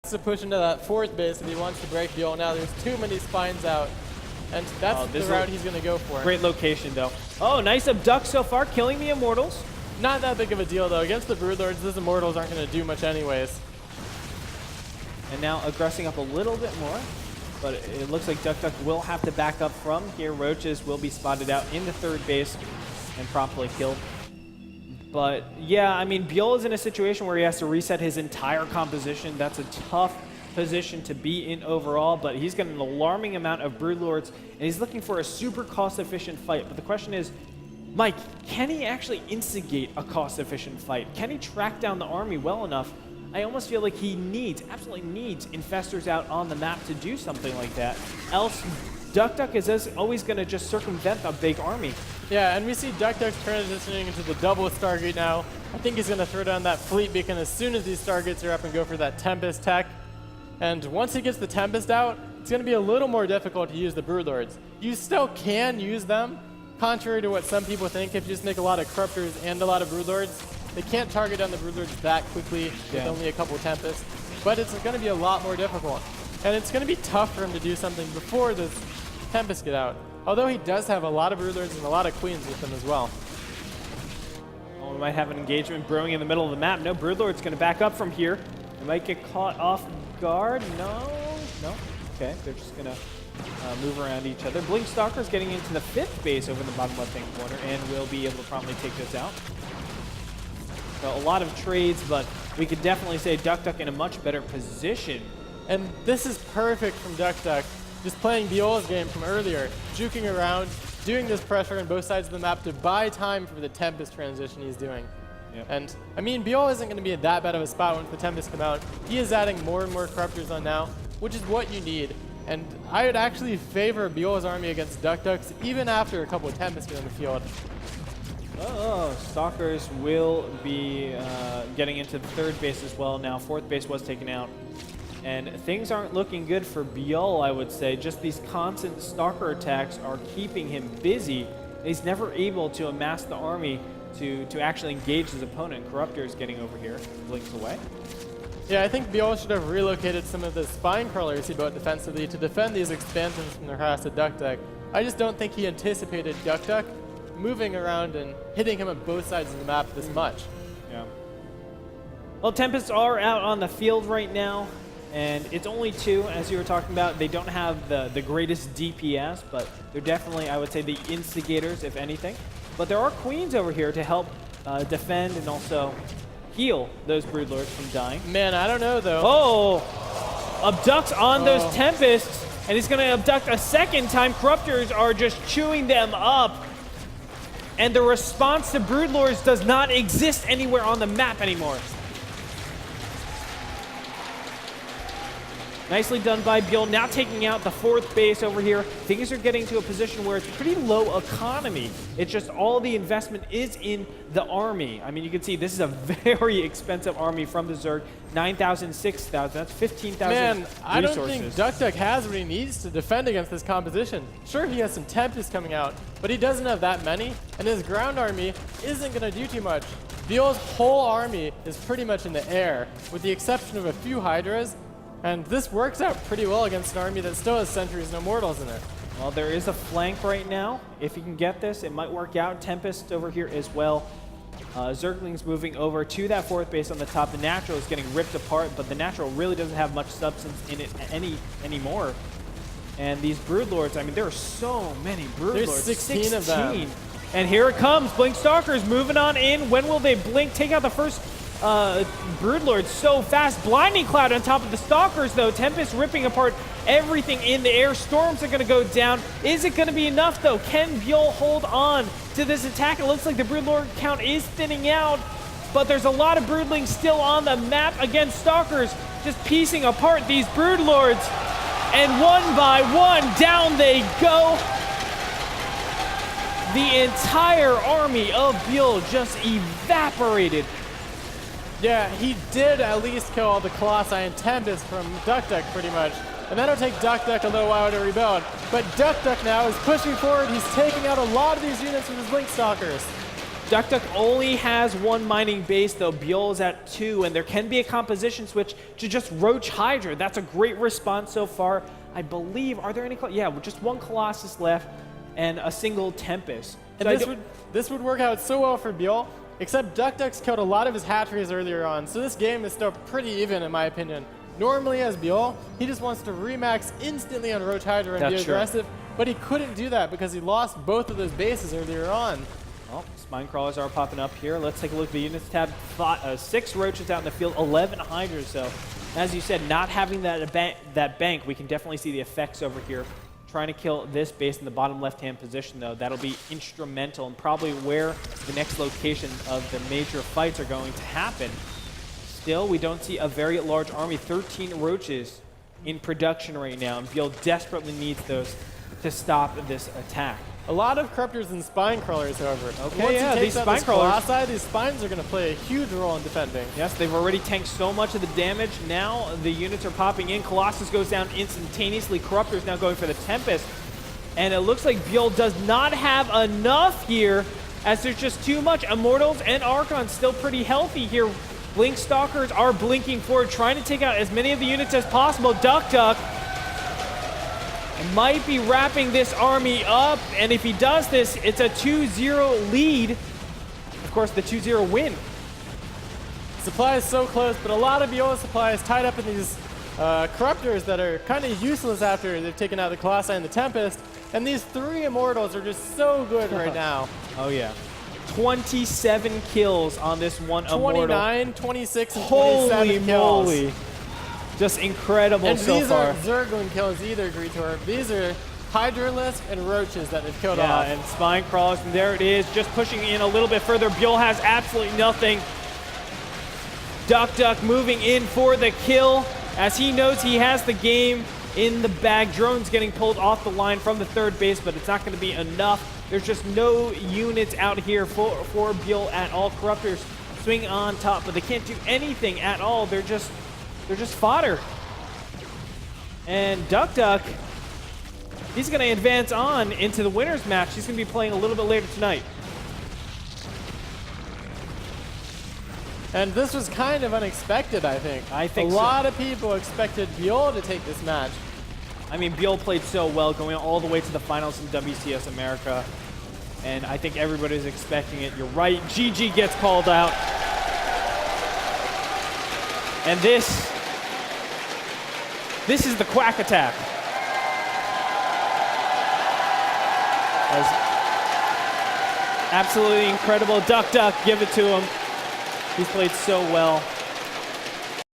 has to push into that fourth base if he wants to break Byul. Now there's too many spines out, and that's the route he's going to go for. Great location, though. Oh, nice abduct so far, killing the Immortals. Not that big of a deal, though. Against the Broodlords, those Immortals aren't going to do much anyways. And now aggressing up a little bit more, but it looks like Duckdeok will have to back up from here. Roaches will be spotted out into third base and promptly killed. But yeah, I mean, Byul is in a situation where he has to reset his entire composition. That's a tough position to be in overall, but he's got an alarming amount of Broodlords, and he's looking for a super cost-efficient fight. But the question is, Mike, can he actually instigate a cost-efficient fight? Can he track down the army well enough? I almost feel like he absolutely needs infestors out on the map to do something like that. Else, Duckdeok is always going to just circumvent a big army. Yeah, and we see Duckdeok transitioning into the double Stargate now. I think he's going to throw down that Fleet Beacon as soon as these Stargates are up and go for that Tempest tech. And once he gets the Tempest out, it's going to be a little more difficult to use the Broodlords. You still can use them, contrary to what some people think. If you just make a lot of Corruptors and a lot of Broodlords, they can't target down the Broodlords that quickly with only a couple Tempests. But it's going to be a lot more difficult. And it's going to be tough for him to do something before those Tempests get out. Although he does have a lot of Broodlords and a lot of Queens with him as well. Oh, we might have an engagement brewing in the middle of the map. No, Broodlord's going to back up from here. They might get caught off guard. No. Okay, they're just going to move around each other. Blink Stalker's getting into the fifth base over in the bottom left-hand corner and will be able to promptly take this out. So a lot of trades, but we could definitely say Duckdeok in a much better position. And this is perfect from Duckdeok. Just playing Byul's game from earlier, juking around, doing this pressure on both sides of the map to buy time for the Tempest transition he's doing. Yep. And, I mean, Byul isn't going to be in that bad of a spot once the Tempest come out. He is adding more and more Corruptors on now, which is what you need. And I would actually favor Byul's army against Duckdeok's, even after a couple of Tempests get on the field. Oh, Stalkers will be getting into the third base as well now. Fourth base was taken out. And things aren't looking good for Byul, I would say. Just these constant Stalker attacks are keeping him busy. He's never able to amass the army to actually engage his opponent. Corruptor is getting over here, blinks away. Yeah, I think Byul should have relocated some of the Spine Crawlers he built defensively to defend these expansions from the harassed Duckdeok. I just don't think he anticipated Duckdeok moving around and hitting him at both sides of the map this much. Yeah. Well, Tempests are out on the field right now. And it's only two, as you were talking about. They don't have the greatest DPS, but they're definitely, I would say, the instigators, if anything. But there are Queens over here to help defend and also heal those Broodlords from dying. Man, I don't know, though. Oh! Abducts on those Tempests, and he's going to abduct a second time. Corruptors are just chewing them up. And the response to Broodlords does not exist anywhere on the map anymore. Nicely done by Byul, now taking out the fourth base over here. Things are getting to a position where it's pretty low economy. It's just all the investment is in the army. I mean, you can see this is a very expensive army from the Zerg. 9,000, 6,000, that's 15,000 Man, I don't resources. think Duckdeok has what he needs to defend against this composition. Sure, he has some Tempests coming out, but he doesn't have that many, and his ground army isn't going to do too much. Byul's whole army is pretty much in the air, with the exception of a few Hydras. And this works out pretty well against an army that still has Sentries and Immortals in it. Well, there is a flank right now. If he can get this, it might work out. Tempest over here as well. Zergling's moving over to that fourth base on the top. The Natural is getting ripped apart, but the Natural really doesn't have much substance in it anymore. And these Broodlords, I mean, there are so many Broodlords. There's 16 of them. And here it comes. Blink Stalkers moving on in. When will they blink? Take out the first Broodlord so fast. Blinding Cloud on top of the Stalkers, though. Tempest ripping apart everything in the air. Storms are going to go down. Is it going to be enough, though? Can Byul hold on to this attack? It looks like the Broodlord count is thinning out, but there's a lot of Broodlings still on the map against Stalkers, just piecing apart these Broodlords. And one by one, down they go. The entire army of Byul just evaporated. Yeah, he did at least kill all the Colossi and Tempest from Duckdeok pretty much. And that'll take Duckdeok a little while to rebuild. But Duckdeok now is pushing forward. He's taking out a lot of these units with his Blink Stalkers. Duckdeok only has one mining base, though. Byul is at 2, and there can be a composition switch to just Roach Hydra. That's a great response so far. I believe, are there any? Yeah, just one Colossus left and a single Tempest. And so this would work out so well for Byul, except Duckdeok's killed a lot of his hatcheries earlier on, so this game is still pretty even in my opinion. Normally as Byul, he just wants to remax instantly on Roach Hydra and be aggressive, but he couldn't do that because he lost both of those bases earlier on. Well, spine crawlers are popping up here. Let's take a look at the units tab. 6 Roaches out in the field, 11 Hydras. So, as you said, not having that bank, we can definitely see the effects over here. Trying to kill this base in the bottom left-hand position, though. That'll be instrumental and probably where the next location of the major fights are going to happen. Still, we don't see a very large army. 13 Roaches in production right now, and Byul desperately needs those to stop this attack. A lot of Corruptors and Spine Crawlers, however. Okay, yeah, these Spine Crawlers. These Spines are going to play a huge role in defending. Yes, they've already tanked so much of the damage. Now the units are popping in. Colossus goes down instantaneously. Corruptors now going for the Tempest. And it looks like Byul does not have enough here, as there's just too much. Immortals and Archons still pretty healthy here. Blink Stalkers are blinking forward, trying to take out as many of the units as possible. Duckdeok might be wrapping this army up, and if he does this, it's a 2-0 lead. Of course, the 2-0 win. Supply is so close, but a lot of Byul's supply is tied up in these Corruptors that are kind of useless after they've taken out the Colossi and the Tempest, and these 3 Immortals are just so good right now. Oh yeah. 27 kills on this one Immortal. 29, 26, and 27 kills. Holy moly. Just incredible so far. And these aren't Zerglin kills either, Greetor. These are Hydralisk and Roaches that they've killed off. Yeah, and Spine Crawlers, and there it is, just pushing in a little bit further. Byul has absolutely nothing. Duckdeok moving in for the kill, as he knows he has the game in the bag. Drones getting pulled off the line from the third base, but it's not going to be enough. There's just no units out here for Byul at all. Corruptors swing on top, but they can't do anything at all. They're just fodder. And Duckdeok, he's going to advance on into the winner's match. He's going to be playing a little bit later tonight. And this was kind of unexpected, I think. I think a lot of people expected Byul to take this match. I mean, Byul played so well, going all the way to the finals in WCS America. And I think everybody's expecting it. You're right. GG gets called out. And this is the Quack attack. Absolutely incredible. Duckdeok, give it to him. He's played so well.